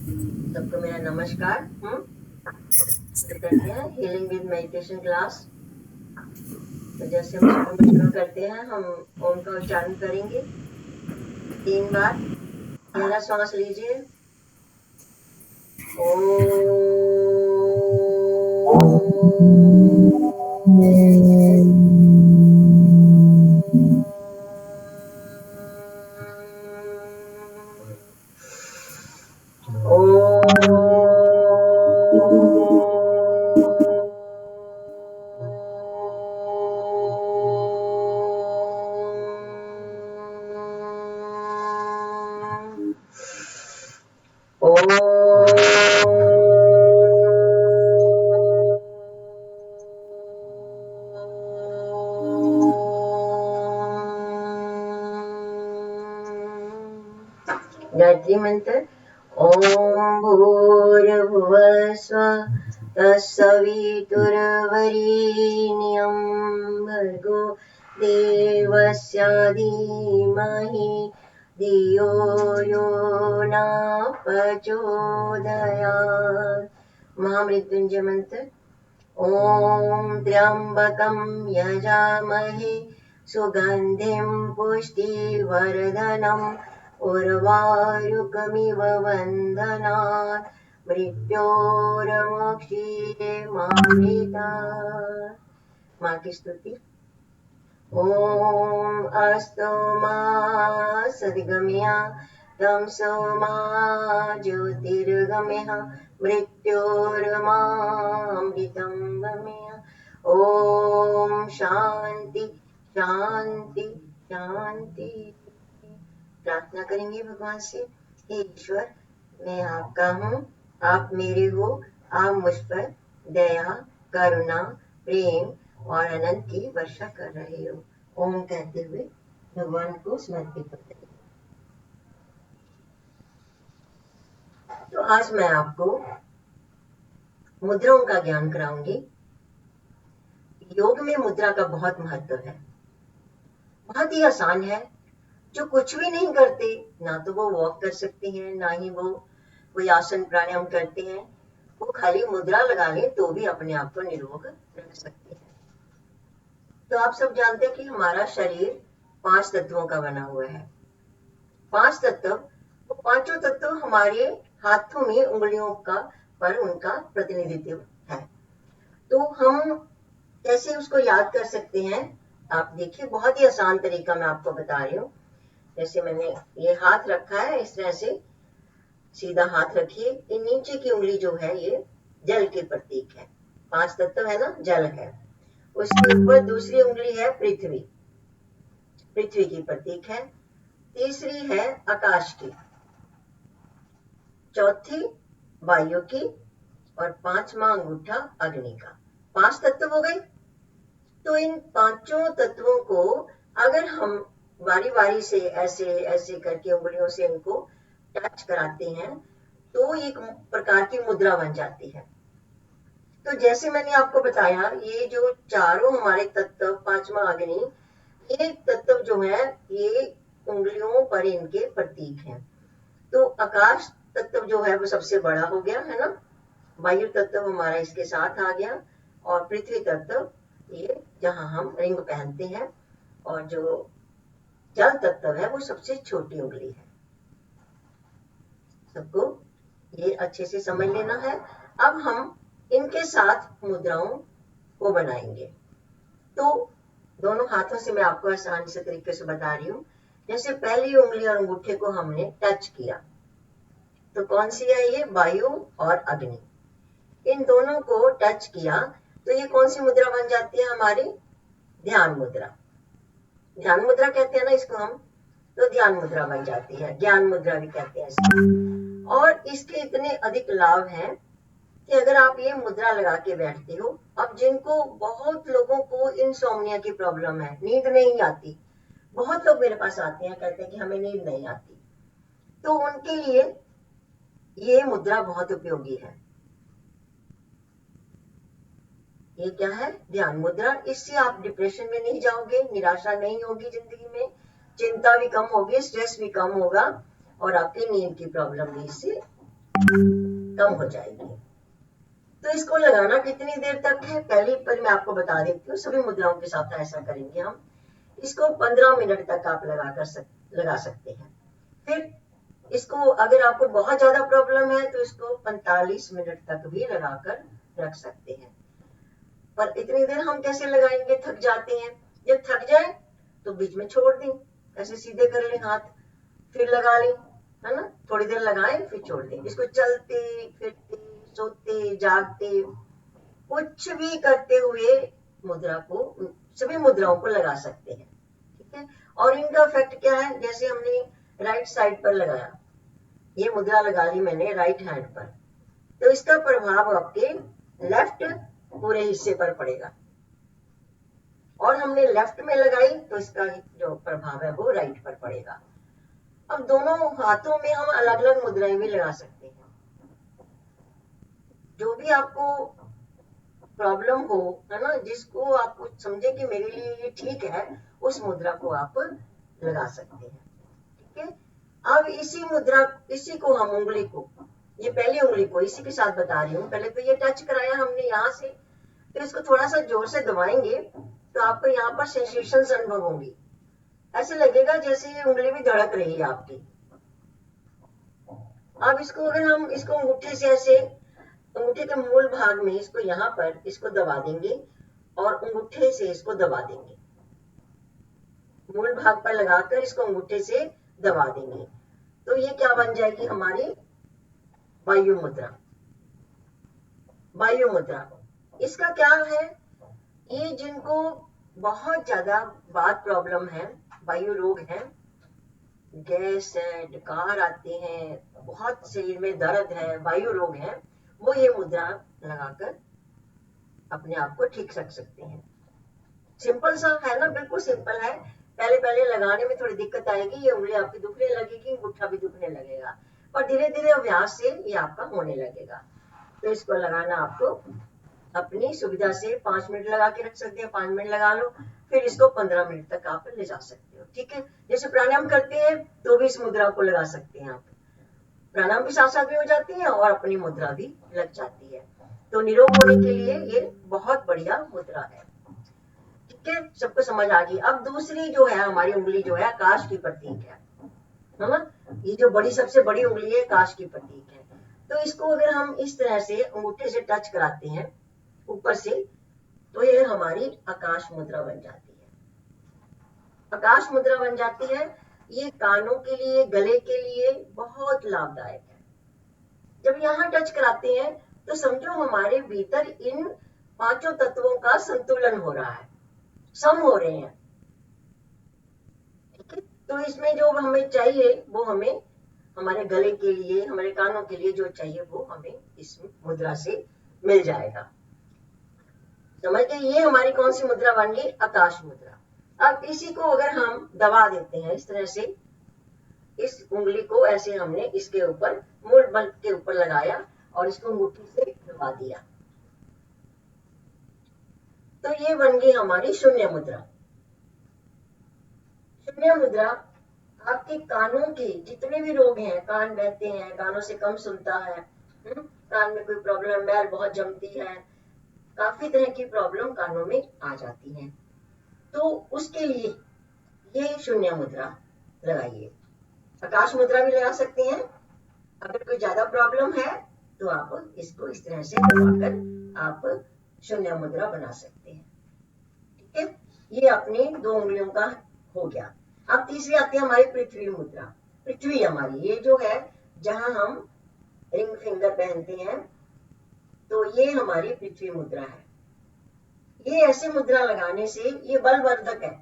सबको मेरा नमस्कार। तो करते हैं हीलिंग विद मेडिटेशन क्लास। तो जैसे हम शुरू करते हैं, हम ओम का उच्चारण करेंगे 3 बार। गहरा श्वास लीजिए। गायत्री मंत्र। ओम भूर्भुवस्व तत्सवितुर्वरेण्यं भर्गो देवस्य धीमहि धियो यो न प्रचोदयात्। महामृत्युंजय मंत्र। ओम त्र्यंबकं यजामहे सुगंधिं पुष्टिवर्धनम् उर्वारुकमिव वन्दनात् मृत्योर्मुक्षीयमामृतात्। माँ की स्तुति। ओम अस्तु मा सद्गमया तमसो मा ज्योतिर्गमय मृत्योर्मामृतं गमय। ओम शांति शांति शांति। प्रार्थना करेंगे भगवान से। हे ईश्वर, मैं आपका हूँ, आप मेरे हो, आप मुझ पर दया करुणा प्रेम और आनंद की वर्षा कर रहे हो। ओम कहते हुए भगवान को समर्पित करते हैं। तो आज मैं आपको मुद्राओं का ज्ञान कराऊंगी। योग में मुद्रा का बहुत महत्व है। बहुत ही आसान है। जो कुछ भी नहीं करते, ना तो वो वॉक कर सकते हैं, ना ही वो कोई आसन प्राणायाम करते हैं, वो खाली मुद्रा लगा ले तो भी अपने आप को निरोग रख सकते हैं। तो आप सब जानते हैं कि हमारा शरीर 5 तत्वों का बना हुआ है। 5 तत्व, वो पांचों तत्व हमारे हाथों में उंगलियों का पर उनका प्रतिनिधित्व है। तो हम कैसे उसको याद कर सकते हैं? आप देखिए, बहुत ही आसान तरीका मैं आपको बता रही हूँ। जैसे मैंने ये हाथ रखा है, इस तरह से सीधा हाथ रखिए। ये नीचे की उंगली जो है ये जल के प्रतीक है। 5 तत्व है ना, जल है। उसके ऊपर दूसरी उंगली है पृथ्वी, पृथ्वी की प्रतीक है। तीसरी है आकाश की, चौथी वायु की और 5वां अंगूठा अग्नि का। 5 तत्व हो गए। तो इन पांचों तत्वों को अगर हम बारी बारी से ऐसे ऐसे करके उंगलियों से इनको टच कराते हैं तो एक प्रकार की मुद्रा बन जाती है। तो जैसे मैंने आपको बताया, ये जो चारों हमारे तत्व, 5वां अग्नि, ये तत्व जो है ये उंगलियों पर इनके प्रतीक हैं। तो आकाश तत्व जो है वो सबसे बड़ा हो गया है ना, वायु तत्व हमारा इसके साथ आ गया, और पृथ्वी तत्व ये जहां हम रिंग पहनते हैं, और जो जल तत्व है वो सबसे छोटी उंगली है। सबको ये अच्छे से समझ लेना है। अब हम इनके साथ मुद्राओं को बनाएंगे। तो दोनों हाथों से मैं आपको आसान से तरीके से बता रही हूँ। जैसे पहली उंगली और अंगूठे को हमने टच किया, तो कौन सी है ये? वायु और अग्नि। इन दोनों को टच किया तो ये कौन सी मुद्रा बन जाती है हमारी? ध्यान मुद्रा। ध्यान मुद्रा कहते हैं ना इसको हम, तो ध्यान मुद्रा बन जाती है, ज्ञान मुद्रा भी कहते हैं इसको। और इसके इतने अधिक लाभ हैं कि अगर आप ये मुद्रा लगा के बैठते हो, अब जिनको, बहुत लोगों को इंसोम्निया की प्रॉब्लम है, नींद नहीं आती, बहुत लोग मेरे पास आते हैं, कहते हैं कि हमें नींद नहीं आती, तो उनके लिए ये मुद्रा बहुत उपयोगी है। ये क्या है? ध्यान मुद्रा। इससे आप डिप्रेशन में नहीं जाओगे, निराशा नहीं होगी जिंदगी में, चिंता भी कम होगी, स्ट्रेस भी कम होगा, और आपकी नींद की प्रॉब्लम भी इससे कम हो जाएगी। तो इसको लगाना कितनी देर तक है, पहले पर मैं आपको बता देती हूँ। सभी मुद्राओं के साथ ऐसा करेंगे हम। इसको 15 मिनट तक आप लगा सकते हैं। फिर इसको अगर आपको बहुत ज्यादा प्रॉब्लम है तो इसको 45 मिनट तक भी लगाकर रख सकते हैं। पर इतनी देर हम कैसे लगाएंगे, थक जाते हैं। जब थक जाए तो बीच में छोड़ दें, ऐसे सीधे कर लें हाथ, फिर लगा लें, है ना। थोड़ी देर लगाएं फिर छोड़ दें। इसको चलते फिरते सोते जागते कुछ भी करते हुए मुद्रा को, सभी मुद्राओं को लगा सकते हैं। ठीक है। और इनका इफेक्ट क्या है, जैसे हमने राइट साइड पर लगाया, ये मुद्रा लगा ली मैंने राइट हैंड पर, तो इसका प्रभाव आपके लेफ्ट पूरे हिस्से पर पड़ेगा। और हमने लेफ्ट में लगाई तो इसका जो प्रभाव है वो राइट पर पड़ेगा। अब दोनों हाथों में हम अलग अलग मुद्राएं भी लगा सकते हैं। जो भी आपको प्रॉब्लम हो, है ना, जिसको आप समझे कि मेरे लिए ये ठीक है, उस मुद्रा को आप लगा सकते हैं। ठीक है। अब इसी को हम उंगली को, ये पहली उंगली को इसी के साथ बता रही हूँ। पहले तो ये टच कराया हमने यहाँ से, तो इसको थोड़ा सा जोर से दबाएंगे तो आपको यहाँ पर सेंसेशंस अनुभव होंगी। ऐसे लगेगा जैसे ये उंगली भी धड़क रही है आपकी। अब इसको अगर हम इसको अंगूठे से ऐसे, अंगूठे के मूल भाग में इसको यहाँ पर इसको दबा देंगे और अंगूठे से इसको दबा देंगे, मूल भाग पर लगाकर इसको अंगूठे से दबा देंगे, तो ये क्या बन जाएगी हमारी वायु मुद्रा। वायु मुद्रा इसका क्या है, ये जिनको बहुत ज्यादा बात प्रॉब्लम है, वायु रोग है, गैस है, डकार आते हैं, बहुत शरीर में दर्द है, वायु रोग है, वो ये मुद्रा लगाकर अपने आप को ठीक रख सकते हैं। सिंपल सा है ना, बिल्कुल सिंपल है। पहले पहले लगाने में थोड़ी दिक्कत आएगी, ये उंगली आपकी दुखने लगेगी, अंगूठा भी दुखने लगेगा, पर धीरे धीरे अभ्यास से ये आपका होने लगेगा। तो इसको लगाना आपको अपनी सुविधा से 5 मिनट लगा के रख सकते हैं, 5 मिनट लगा लो, फिर इसको 15 मिनट तक आप ले जा सकते हो। ठीक है। जैसे प्राणायाम करते हैं तो भी इस मुद्रा को लगा सकते हैं आप, प्राणायाम भी साथ साथ में हो जाती है और अपनी मुद्रा भी लग जाती है। तो निरोग होने के लिए ये बहुत बढ़िया मुद्रा है। ठीक है, सबको समझ आ गई। अब दूसरी जो है हमारी उंगली जो है आकाश की प्रतीक है ना, ये जो बड़ी सबसे बड़ी उंगली है आकाश की प्रतीक है। तो इसको अगर हम इस तरह से अंगूठे से टच कराते हैं ऊपर से, तो ये हमारी आकाश मुद्रा बन जाती है। आकाश मुद्रा बन जाती है। ये कानों के लिए, गले के लिए बहुत लाभदायक है। जब यहाँ टच कराते हैं तो समझो हमारे भीतर इन 5 तत्वों का संतुलन हो रहा है, सम हो रहे हैं। ठीक है। तो इसमें जो हमें चाहिए वो हमें हमारे गले के लिए, हमारे कानों के लिए जो चाहिए वो हमें इस मुद्रा से मिल जाएगा। समझ गए, ये हमारी कौन सी मुद्रा बन गई, आकाश मुद्रा। अब इसी को अगर हम दबा देते हैं इस तरह से, इस उंगली को ऐसे हमने इसके ऊपर मूल बल के ऊपर लगाया और इसको अंगूठी से दबा दिया, तो ये बन गई हमारी शून्य मुद्रा। शून्य मुद्रा आपके कानों के जितने भी रोग हैं, कान बहते हैं, कानों से कम सुनता है, कान में कोई प्रॉब्लम, मैल बहुत जमती है, काफी तरह की प्रॉब्लम कानों में आ जाती है, तो उसके लिए ये शून्य मुद्रा लगाइए। आकाश मुद्रा भी लगा सकते हैं। अगर कोई ज्यादा प्रॉब्लम है तो आप इसको इस तरह से दबाकर आप शून्य मुद्रा बना सकते हैं। ठीक है, ये अपनी 2 उंगलियों का हो गया। अब तीसरी आती है हमारी पृथ्वी मुद्रा। पृथ्वी हमारी ये जो है जहां हम रिंग फिंगर पहनते हैं, तो ये हमारी पृथ्वी मुद्रा है। ये ऐसी मुद्रा लगाने से ये बलवर्धक है।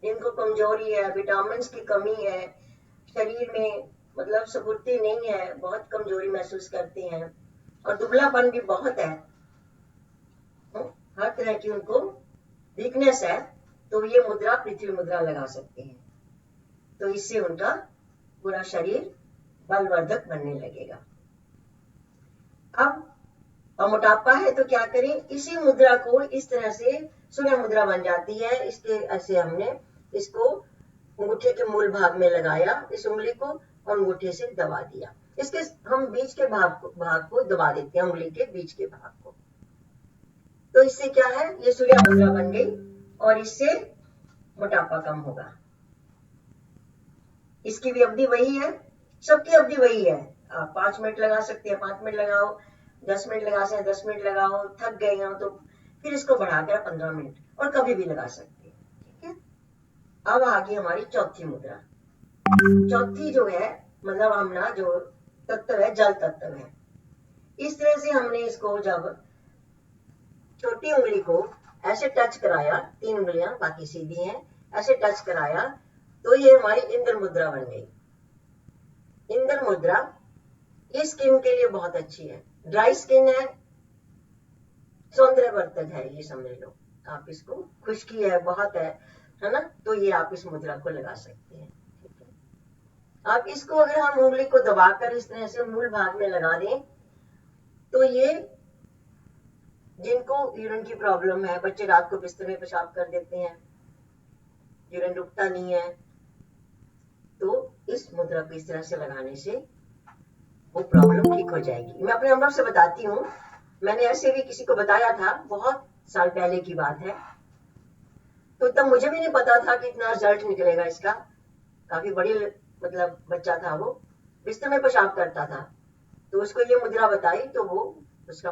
जिनको कमजोरी है, विटामिन की कमी है, शरीर में मतलब स्फूर्ति नहीं है, बहुत कमजोरी महसूस करते हैं और दुबलापन भी बहुत है, हर तरह की उनको वीकनेस है, तो ये मुद्रा पृथ्वी मुद्रा लगा सकते हैं। तो इससे उनका पूरा शरीर बलवर्धक बनने लगेगा। अब मोटापा है तो क्या करें, इसी मुद्रा को इस तरह से सूर्य मुद्रा बन जाती है। इसके ऐसे हमने इसको अंगूठे के मूल भाग में लगाया, इस उंगली को, और अंगूठे से दबा दिया, इसके हम बीच के भाग को दबा देते हैं, उंगली के बीच के भाग को। तो इससे क्या है, ये सूर्य मुद्रा बन गई और इससे मोटापा कम होगा। इसकी भी अवधि वही है, सबकी अवधि वही है। आप 5 मिनट लगा सकते हैं, 5 मिनट लगाओ, 10 मिनट लगा सकते हैं, 10 मिनट लगाओ, थक गए हो तो फिर इसको बढ़ाकर 15 मिनट और कभी भी लगा सकते हैं। ठीक है, अब आ गई हमारी चौथी मुद्रा। चौथी जो है, मतलब हमारा जो तत्व है, जल तत्व है। इस तरह से हमने इसको जब छोटी उंगली को ऐसे टच कराया, 3 उंगलियां बाकी सीधी हैं, ऐसे टच कराया तो ये हमारी इंद्र मुद्रा बन गई। इंद्र मुद्रा ये स्किन के लिए बहुत अच्छी है, ड्राई स्किन है, सौंदर्यवर्धक है, ये समझ लो आप इसको। खुश्की है बहुत है ना, तो ये आप इस मुद्रा को लगा सकते हैं। ठीक है, आप इसको अगर हम उंगली को दबाकर इस तरह से मूल भाग में लगा दें तो ये जिनको यूरिन की प्रॉब्लम है, बच्चे रात को बिस्तर में पेशाब कर देते हैं, यूरिन रुकता नहीं है, तो इस मुद्रा को इस तरह से लगाने से वो प्रॉब्लम ठीक हो जाएगी। मैं अपने अनुभव से बताती हूँ, मैंने ऐसे भी किसी को बताया था, बहुत साल पहले की बात है, तो तब मुझे भी नहीं पता था कि इतना रिजल्ट निकलेगा इसका। काफी बड़ी मतलब बच्चा था, वो बिस्तर में पेशाब करता था, तो उसको ये मुद्रा बताई तो वो उसका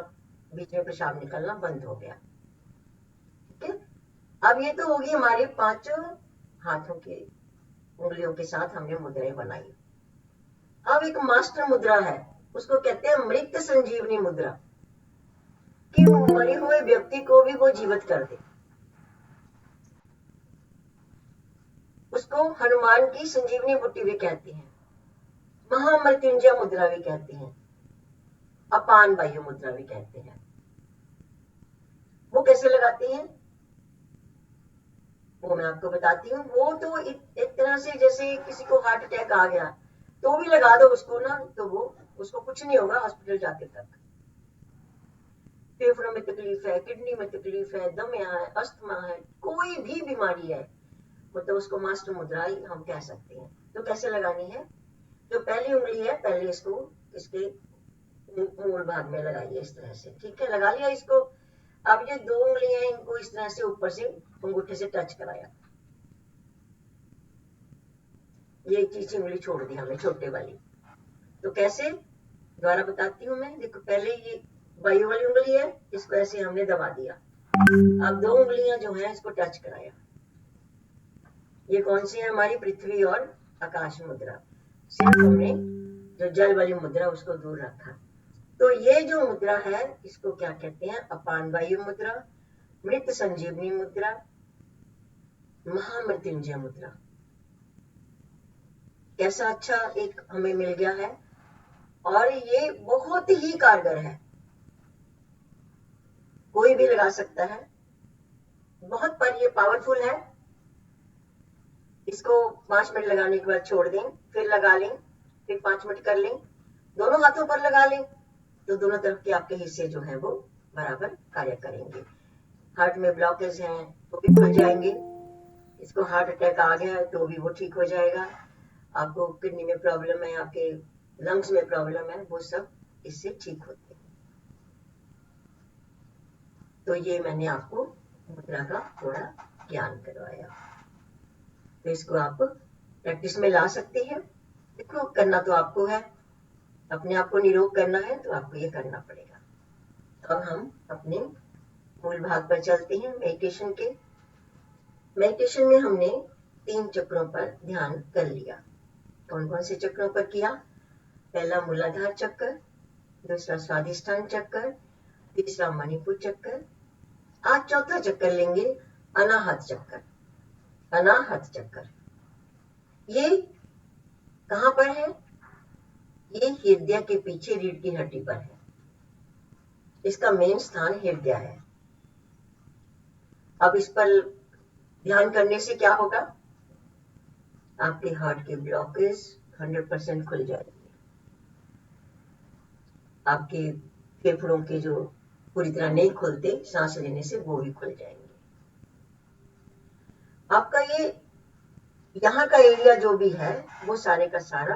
बीच में पेशाब निकलना बंद हो गया। ठीक है, अब ये तो होगी हमारे 5 हाथों की उंगलियों के साथ हमने मुद्राएं बनाई। अब एक मास्टर मुद्रा है, उसको कहते हैं मृत संजीवनी मुद्रा, कि मरे हुए व्यक्ति को भी वो जीवित कर दे। उसको हनुमान की संजीवनी बूटी भी कहते हैं, महामृत्युंजय मुद्रा भी कहते हैं, अपान वायु मुद्रा भी कहते हैं। वो कैसे लगाते हैं वो मैं आपको बताती हूँ। वो तो एक तरह से जैसे किसी को हार्ट अटैक आ गया तो भी लगा दो उसको ना, तो वो उसको कुछ नहीं होगा हॉस्पिटल जाते तक। फेफड़ों में तकलीफ है, किडनी में तकलीफ है, दम है, अस्थमा है, कोई भी बीमारी है, मतलब उसको मास्टर मुद्रा ही हम कह सकते हैं। तो कैसे लगानी है, जो पहली उंगली है पहले इसको इसके मूल भाग में लगाइए इस तरह से। ठीक है, लगा लिया इसको। अब ये 2 उंगलियां इनको इस तरह से ऊपर से अंगूठे से टच कराया, ये चीज उंगली छोड़ दी हमने छोटे वाली। तो कैसे, दोबारा बताती हूँ मैं। देखो, पहले ये वायु वाली उंगली है, इसको ऐसे हमने दबा दिया। अब 2 उंगलियां जो है इसको टच कराया। ये कौन सी है, हमारी पृथ्वी और आकाश मुद्रा। सिर्फ हमने जो जल वाली मुद्रा उसको दूर रखा। तो ये जो मुद्रा है इसको क्या कहते हैं, अपान वायु मुद्रा, मृत संजीवनी मुद्रा, महामृत्युंजय मुद्रा। कैसा अच्छा एक हमें मिल गया है, और ये बहुत ही कारगर है, कोई भी लगा सकता है, बहुत पर ये पावरफुल है। इसको 5 मिनट लगाने के बाद छोड़ दें, फिर लगा लें, फिर 5 मिनट कर लें, दोनों हाथों पर लगा लें, तो दोनों तरफ के आपके हिस्से जो हैं वो बराबर कार्य करेंगे। हार्ट में ब्लॉकेज हैं तो भी खुल जाएंगे, इसको हार्ट अटैक आ गया है तो भी वो ठीक हो जाएगा, आपको किडनी में प्रॉब्लम है, आपके लंग्स में प्रॉब्लम है, वो सब इससे ठीक होते हैं। तो ये मैंने आपको मुद्रा का थोड़ा ज्ञान करवाया, तो इसको आप प्रैक्टिस में ला सकते हैं। देखो, करना तो आपको है, अपने आप को निरोग करना है तो आपको ये करना पड़ेगा। तो अब हम अपने मूल भाग पर चलते हैं मेडिटेशन के। मेडिटेशन में हमने 3 चक्रों पर ध्यान कर लिया। कौन कौन से चक्रों पर किया, पहला मूलाधार चक्र, दूसरा स्वादिष्ठान चक्र, तीसरा मणिपुर चक्र, आज चौथा चक्कर लेंगे अनाहत चक्कर। अनाहत चक्कर ये कहां पर है, ये हृदय के पीछे रीढ़ की हड्डी पर है, इसका मेन स्थान हृदय है। अब इस पर ध्यान करने से क्या होगा, आपके हार्ट के ब्लॉकेज 100% खुल जाएंगे, आपके फेफड़ों के जो पूरी तरह नहीं खुलते सांस लेने से वो भी खुल जाएंगे। आपका ये यहाँ का एरिया जो भी है वो सारे का सारा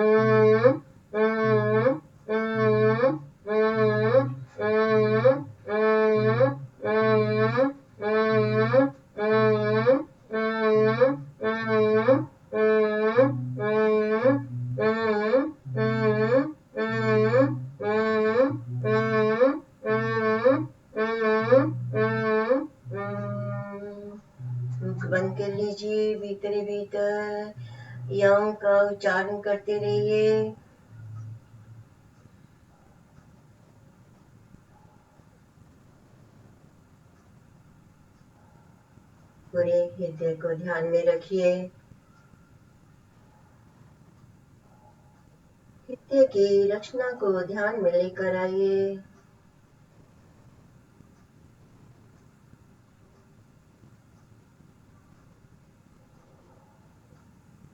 उच्चारण करते रहिए। पूरे हृदय को ध्यान में रखिए। हृदय की रचना को ध्यान में लेकर आइए।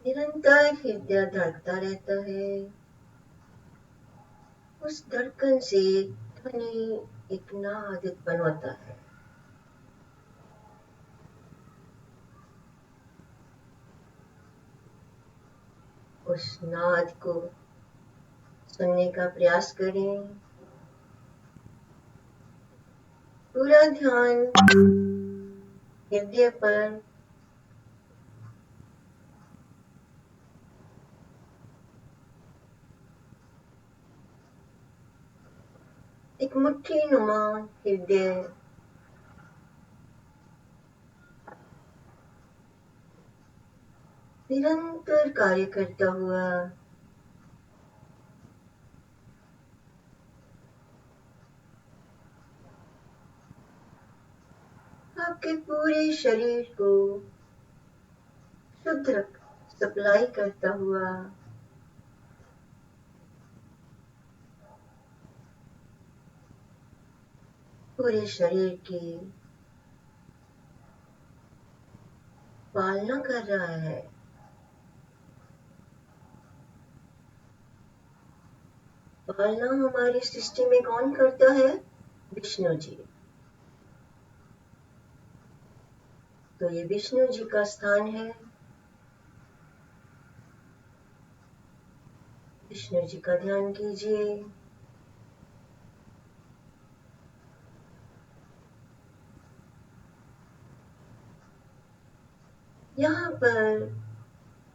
निरंतर हृदय धड़कता रहता है। उस धड़कन से ध्वनि एक नाद उत्पन्न होता है। उस नाद को सुनने का प्रयास करें। पूरा ध्यान हृदय पर। एक मुट्ठी नुमा हृदय निरंतर कार्य करता हुआ आपके पूरे शरीर को शुद्ध सप्लाई करता हुआ पूरे शरीर की पालना कर रहा है। पालना हमारी सृष्टि में कौन करता है? विष्णु जी। तो ये विष्णु जी का स्थान है। विष्णु जी का ध्यान कीजिए। यहाँ पर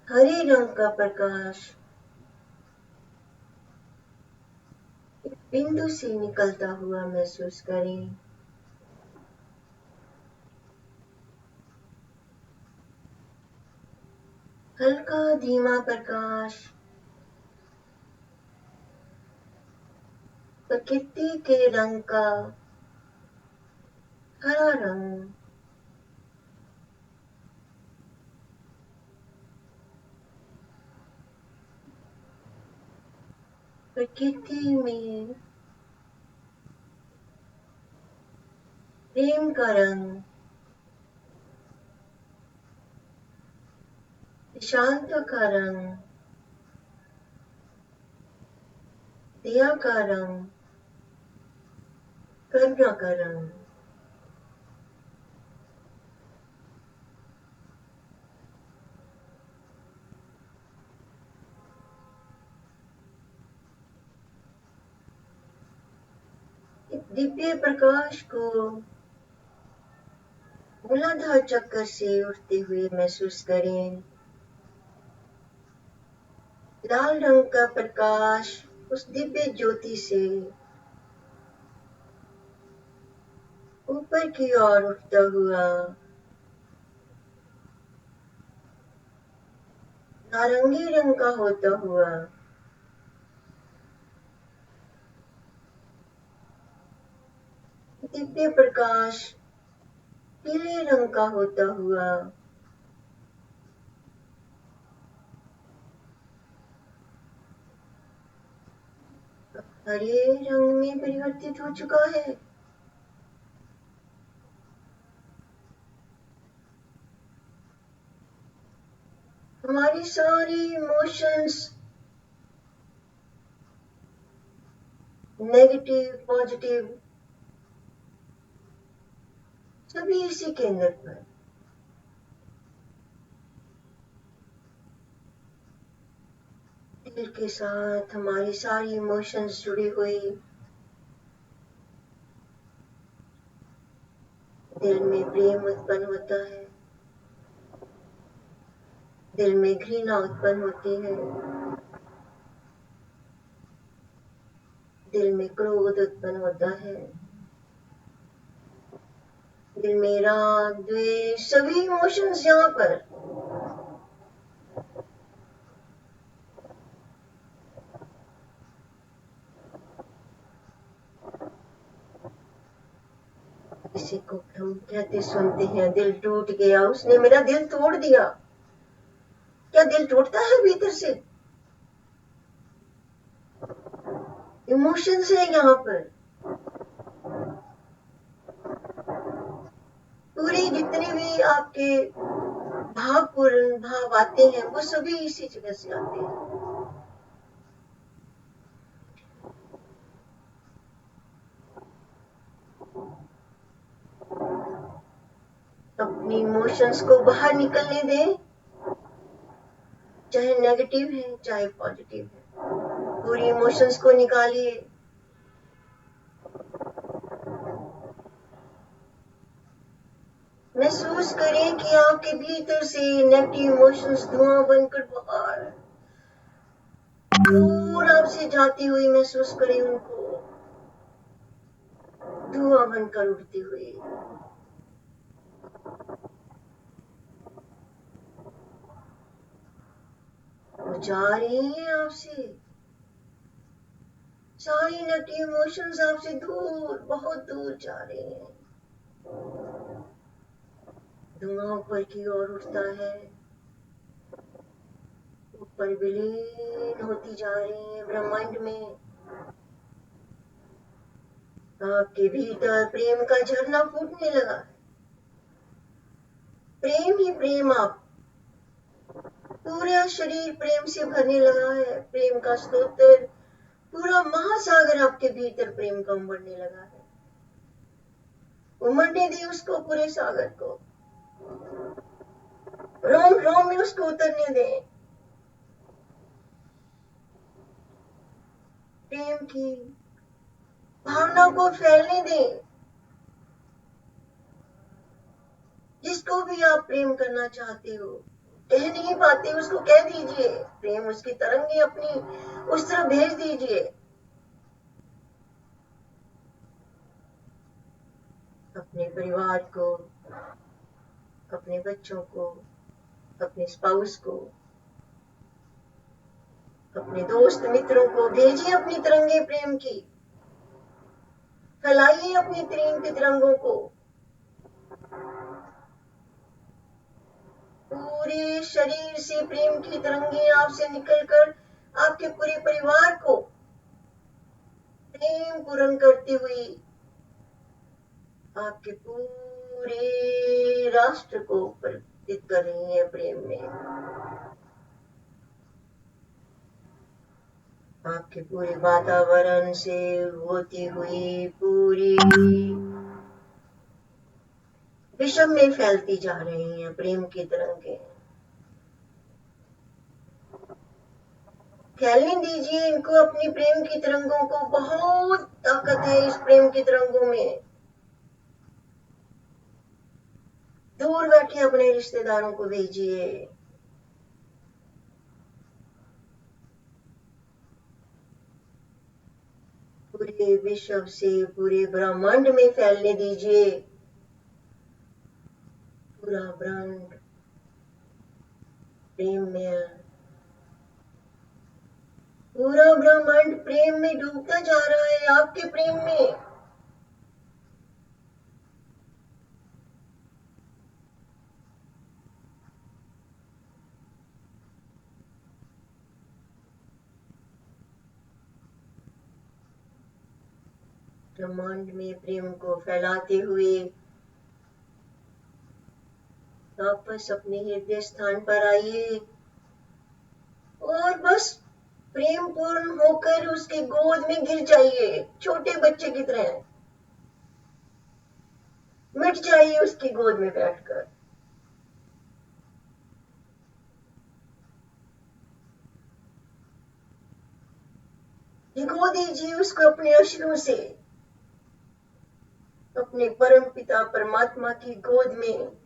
हरे रंग का प्रकाश एक बिंदु से निकलता हुआ महसूस करें। हल्का धीमा प्रकाश प्रकृति के रंग का हरा रंग प्रकृति में प्रेम का रंग, शांत का रंग, दया का रंग, करुणा का रंग। दिव्य प्रकाश को मूलाधार चक्र से उठते हुए महसूस करें। लाल रंग का प्रकाश उस दिव्य ज्योति से ऊपर की ओर उठता हुआ नारंगी रंग का होता हुआ दिव्य प्रकाश पीले रंग का होता हुआ हरे रंग में परिवर्तित हो चुका है। हमारी सारी इमोशंस नेगेटिव पॉजिटिव सभी इसी केंद्र पर दिल के साथ हमारी सारी इमोशंस जुड़ी हुई। दिल में प्रेम उत्पन्न होता है। दिल में घृणा उत्पन्न होती है। दिल में क्रोध उत्पन्न होता है। दिल में राग द्वेष सभी इमोशंस यहाँ पर इसी को हम कहते सुनते हैं, दिल टूट गया, उसने मेरा दिल तोड़ दिया। क्या दिल टूटता है भीतर से? इमोशंस है यहाँ पर। पूरे जितने भी आपके भावपूर्ण भाव आते हैं वो सभी इसी जगह से आते हैं। अपनी इमोशंस को बाहर निकलने दें, चाहे नेगेटिव है चाहे पॉजिटिव है, पूरी इमोशंस को निकालिए। महसूस करें कि आपके भीतर से नेगेटिव इमोशंस धुआं बनकर बाहर दूर आपसे जाती हुई महसूस करें, उनको धुआं बनकर उड़ती हुई। वो जा रही हैं आपसे, सारी नेगेटिव इमोशंस आपसे दूर, बहुत दूर जा रहे हैं। धुआं ऊपर की ओर उठता है, ऊपर विलीन होती जा रही है ब्रह्मांड में। आपके भीतर प्रेम का झरना फूटने लगा है। प्रेम ही प्रेम, आप पूरा शरीर प्रेम से भरने लगा है। प्रेम का स्तोत्र, पूरा महासागर आपके भीतर प्रेम का उमड़ने लगा है। उमड़ने दी उसको, पूरे सागर को रोम रोम में उसको उतरने दें। प्रेम की भावना को फैलने दें। जिसको भी आप प्रेम करना चाहते हो, कह नहीं पाते, उसको कह दीजिए। प्रेम उसकी तरंगे अपनी उस तरह भेज दीजिए। अपने परिवार को, अपने बच्चों को, अपने स्पाउस को, अपने दोस्त मित्रों को भेजिए अपनी तरंगे प्रेम की। फैलाइए अपनी प्रेम के तिरंगों को। पूरे शरीर से प्रेम की तरंगे आपसे निकलकर आपके पूरे परिवार को प्रेम पूर्ण करती हुई आपके पूरे राष्ट्र को परिवर्तित कर रही है प्रेम में। आपके पूरे वातावरण से होती हुई पूरी विश्व में फैलती जा रही हैं प्रेम की तरंगे। फैलने दीजिए इनको, अपनी प्रेम की तरंगों को। बहुत ताकत है इस प्रेम की तरंगों में। दूर बैठे अपने रिश्तेदारों को भेजिए। पूरे विश्व से, पूरे ब्रह्मांड में फैलने दीजिए। पूरा ब्रह्मांड प्रेम में, पूरा ब्रह्मांड प्रेम में डूबता जा रहा है, आपके प्रेम में। ब्रह्मांड में प्रेम को फैलाते हुए वापस अपने हृदय स्थान पर आइए और बस प्रेम पूर्ण होकर उसके गोद में गिर जाइए, छोटे बच्चे की तरह मिट जाइए उसकी गोद में बैठकर। भिगो दीजिए उसको अपने अश्रुओं से, अपने परम पिता परमात्मा की गोद में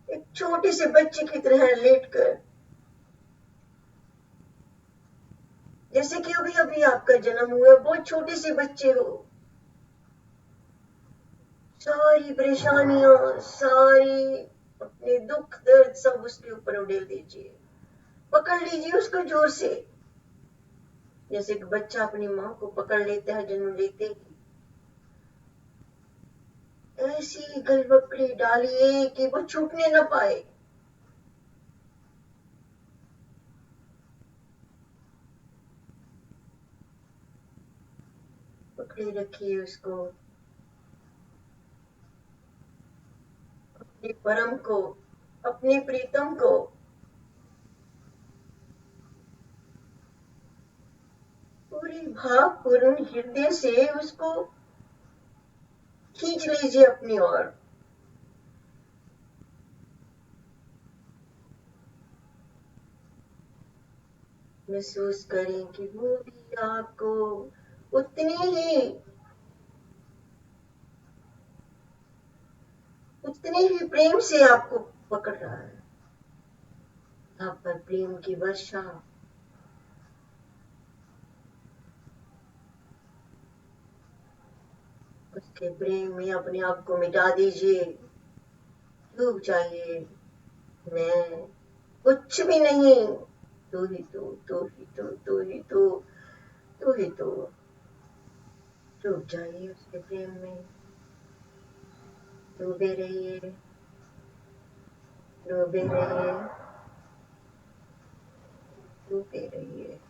एक छोटे से बच्चे की तरह लेटकर, जैसे कि अभी अभी आपका जन्म हुआ, बहुत छोटे से बच्चे हो। सारी परेशानियां, सारी अपने दुख दर्द सब उसके ऊपर उड़ेल दीजिए। पकड़ लीजिए उसको जोर से, जैसे कि बच्चा अपनी माँ को पकड़ लेता है जन्म लेते ही। ऐसी गलवकड़ी डालिए कि वो छूटने न पाए। पकड़े रखिए उसको, अपने परम को, अपने प्रीतम को। पूरी भावपूर्ण हृदय से उसको खींच लीजिए अपनी ओर। महसूस करें कि वो भी आपको उतनी ही उतने ही प्रेम से आपको पकड़ रहा है। आप पर प्रेम की वर्षा। उसके प्रेम में अपने आप को मिटा दीजिए। डूब जाइए। मैं कुछ भी नहीं। तू ही तू ही तू ही तू ही तू। डूब जाइए उसके प्रेम में। डूबे रहिए, डूबे रहिए, डूबे रहिए।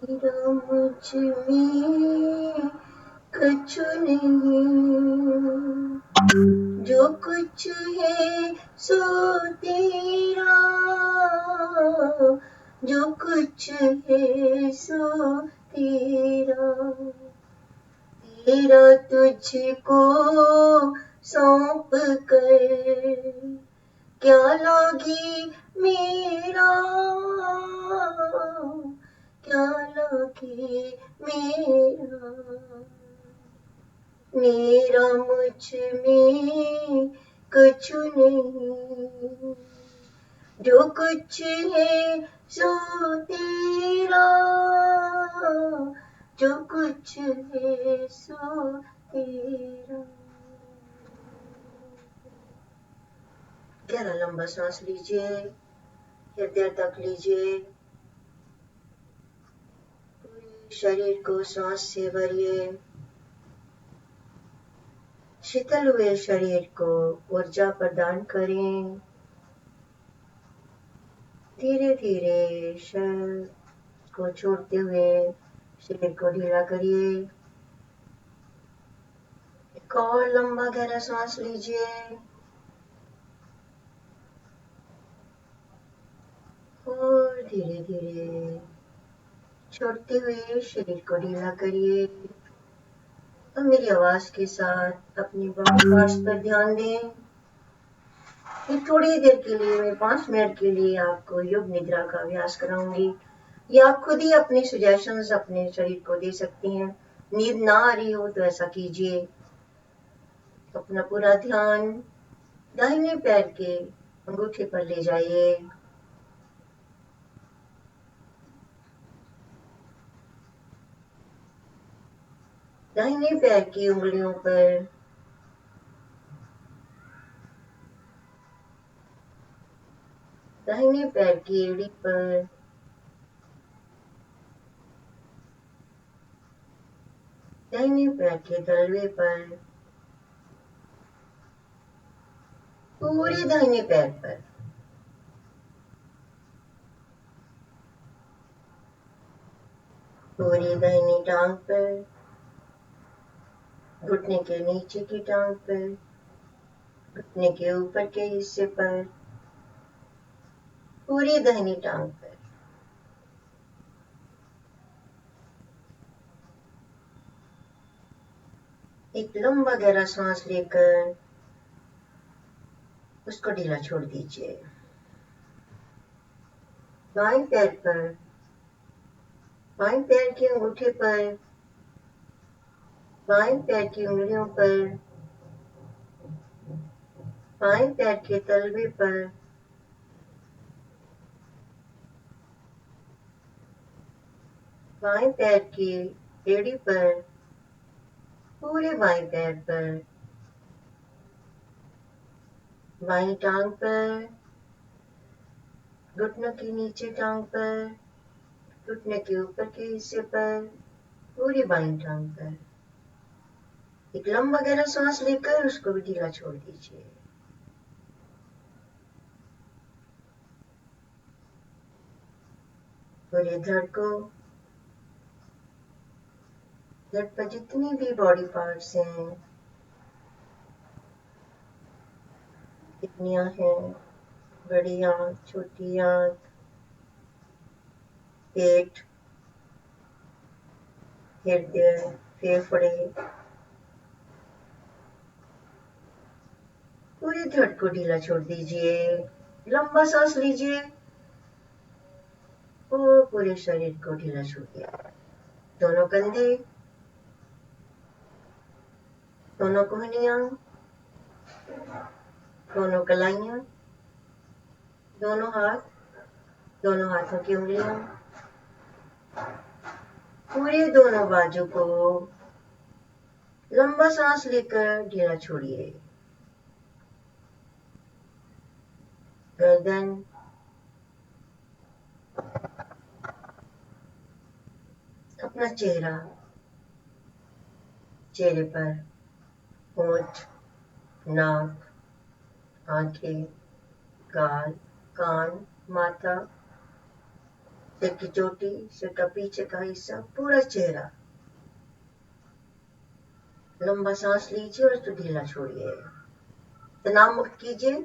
मेरा मुझ में कछु नहीं, जो कुछ है सो तेरा, जो कुछ है सो तेरा, तेरा तुझको सौंप कर क्या लागी मेरा, क्या लागी मेरा, मेरा मुझ में कछु नहीं, जो कुछ है सो तेरा, जो कुछ है सो तेरा। गहरा लंबा सांस लीजिए, हृदय तक लीजिए, पूरे शरीर को सांस से भरिए, शीतल हुए शरीर को ऊर्जा प्रदान करें। धीरे धीरे शरीर को छोड़ते हुए शरीर को ढीला करिए। एक और लंबा गहरा सांस लीजिए और धीरे धीरे छोड़ते हुए शरीर को ढीला करिए। और मेरी आवाज के साथ अपनी बॉडी पार्ट्स पर ध्यान दें। फिर थोड़ी देर के लिए मैं 5 मिनट के लिए आपको योग निद्रा का अभ्यास कराऊंगी। या आप खुद ही अपने सजेशंस अपने शरीर को दे सकती हैं। नींद ना आ रही हो तो ऐसा कीजिए। अपना पूरा ध्यान दाहिने पैर के अंगूठे पर ले जाइए। दाहिने पैर की उंगलियों पर दाहिने पैर की एड़ी पर दाहिने पैर के तलवे पर पूरे दाहिने पैर पर पूरी दाहिनी टांग पर, घुटने के नीचे की टांग पर, घुटने के ऊपर के हिस्से पर, पूरी दाहिनी टांग पर। एक लंबा गहरा सांस लेकर उसको ढीला छोड़ दीजिए। बाएं पैर पर, बाएं पैर के अंगूठे पर, बाएं पैर की उंगलियों पर, बाएं पैर के तलवे पर, बाएं पैर की एड़ी पर, पूरे बाएं पैर पर, बाएं टांग पर, घुटनों के नीचे टांग पर, घुटने के ऊपर के हिस्से पर, पूरी बाएं टांग पर। एक लंबा गहरा सांस लेकर उसको भी ढीला छोड़ दीजिए। पूरे धड़ को, धड़ पर जितनी भी बॉडी पार्ट्स हैं, किडनियां हैं, बड़ी आंत, छोटी आंत, पेट, हृदय, फेफड़े, पूरे धड़ को ढीला छोड़ दीजिए। लंबा सांस लीजिए और पूरे शरीर को ढीला छोड़ दिया। दोनों कंधे, दोनों कोहनियां, दोनों कलाइयां, दोनों हाथ, दोनों हाथों की उंगलियां, पूरे दोनों बाजू को लंबा सांस लेकर ढीला छोड़िए। गर्दन, अपना चेहरा, चेहरे पर होंठ, नाक, आंखें, गाल, कान, माथा, सिर की चोटी, सिर का पीछे का हिस्सा, पूरा चेहरा। लंबा सांस लीजिए और उसको ढीला छोड़िए। तनाव मुक्त कीजिए।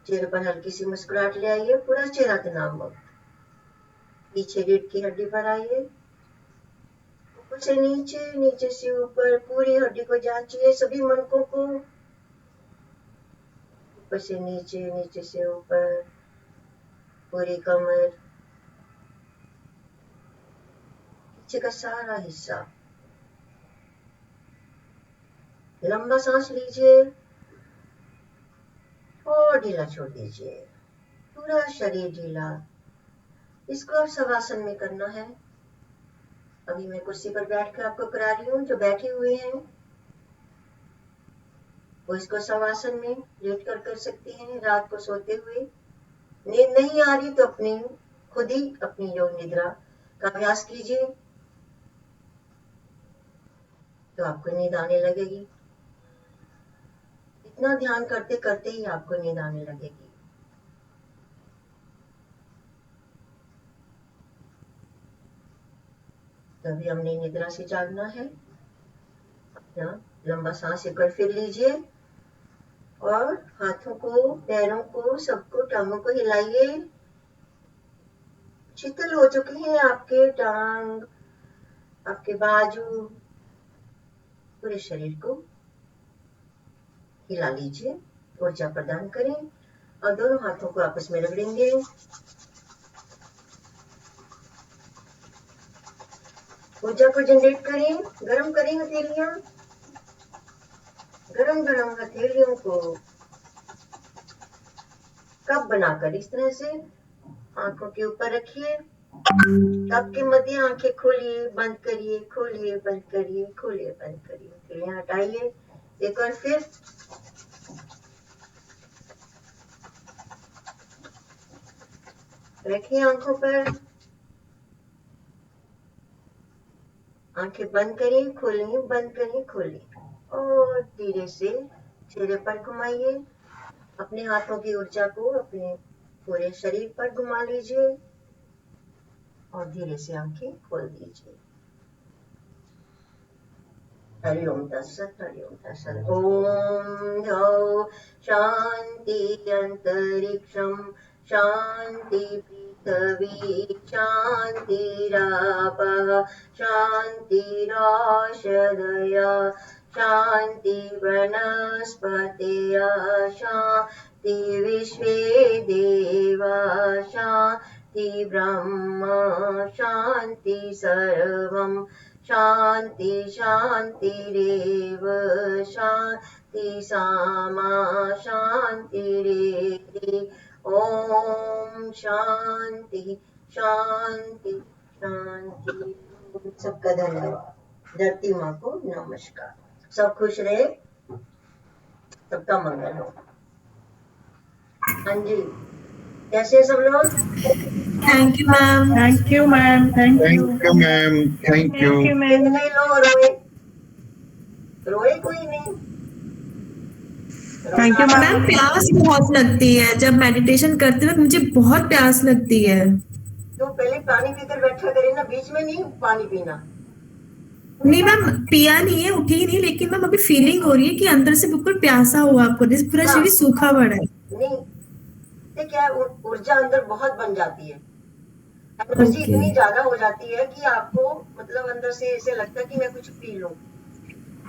चेहरे पर हल्की सी मुस्कुराहट ले आइए। पूरा चेहरा तनाव मुक्त। पीछे रीढ़ की हड्डी पर आइए। ऊपर से नीचे, नीचे से ऊपर, पूरी हड्डी को जांचिए, सभी मणकों को। ऊपर से नीचे, नीचे से ऊपर, पूरी कमर, पीछे का सारा हिस्सा। लंबा सांस लीजिए और ढीला छोड़ दीजिए। पूरा शरीर ढीला। इसको अब शवासन में करना है। अभी मैं कुर्सी पर बैठकर आपको करा रही हूँ। जो बैठे हुए हैं वो इसको शवासन में लेट कर सकते हैं। रात को सोते हुए नींद नहीं आ रही तो खुद ही अपनी योग निद्रा का अभ्यास कीजिए, तो आपको नींद आने लगेगी। इतना ध्यान करते करते ही आपको नींद आने लगेगी। तभी हमने निद्रा से जागना है। अपना लंबा सांस एक बार फिर लीजिए और हाथों को, पैरों को, सबको, टांगों को हिलाइए। शीतल हो चुके हैं आपके टांग, आपके बाजू, पूरे शरीर को हिला लीजिए। ऊर्जा प्रदान करें और दोनों हाथों को आपस में रगड़ेंगे। ऊर्जा को जनरेट करें। गरम करें हथेलियां। गरम गरम हथेलियों को कप बनाकर इस तरह से आंखों के ऊपर रखिए। कप के मध्य आंखें खोलिए, बंद करिए, खोलिए, बंद करिए, खोलिए, बंद करिए। हथेलियां हटाइए। एक बार फिर रखिए आंखों पर। आंखें बंद करें, खोलें, बंद करें, खोलें और धीरे से चेहरे पर घुमाइए। अपने हाथों की ऊर्जा को अपने पूरे शरीर पर घुमा लीजिए और धीरे से आंखें खोल दीजिए। हरि ओम तत्सत। हरि ओम तत्सत। ओम द्यौ शांति अंतरिक्षम शांति पृथ्वी शांतिरापः शांतिरौषधयः शांति वनस्पतयः शांति विश्वे देवा शांति ब्रह्म शांति सर्वं शांति शांतिरेव शांति सामा शांतिरेधि। ओम शांति शांति शांति। सबका धन्यवाद। धरती माँ को नमस्कार। सब खुश रहे, सबका मंगल हो। हाँ जी, कैसे सब लोग? Thank you ma'am. Thank you ma'am. Thank you ma'am. Thank you. कितने लोग रोए? रोए कोई नहीं? Thank you ma'am ma'am. प्यास बहुत लगती है जब मेडिटेशन करते वक्त, मुझे बहुत प्यास लगती है। तो पहले पानी पीकर बैठा करे ना, बीच में नहीं पानी पीना। नहीं मैम, पिया नहीं है, उठी नहीं, लेकिन मैम अभी फीलिंग हो रही है कि अंदर से बिल्कुल प्यासा हुआ, आपको पूरा हाँ। शरीर सूखा पड़ा है। नहीं, क्या ऊर्जा अंदर बहुत बन जाती है। एनर्जी इतनी ज्यादा हो जाती है कि आपको मतलब अंदर से ऐसे लगता है कि मैं कुछ पी लूं।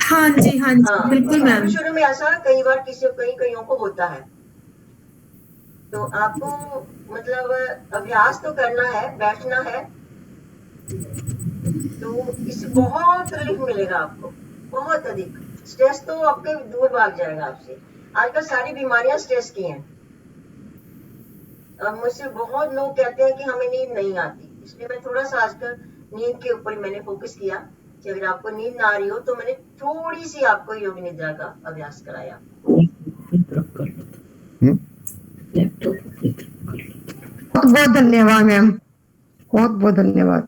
हाँ जी, हाँ जी, बिल्कुल मैम। शुरू में ऐसा कई बार कईयों को होता है। तो आपको मतलब अभ्यास तो करना है, बैठना है, तो इससे बहुत रिलीफ मिलेगा आपको, बहुत अधिक। स्ट्रेस तो आपके दूर भाग जाएगा आपसे। आजकल सारी बीमारियां स्ट्रेस की हैं। मुझसे बहुत लोग कहते हैं कि हमें नींद नहीं आती, इसलिए मैं थोड़ा सा आजकल नींद के ऊपर मैंने फोकस किया कि अगर आपको नींद ना आ रही हो तो मैंने थोड़ी सी आपको योग निद्रा का अभ्यास कराया। बहुत बहुत धन्यवाद मैम, बहुत बहुत धन्यवाद।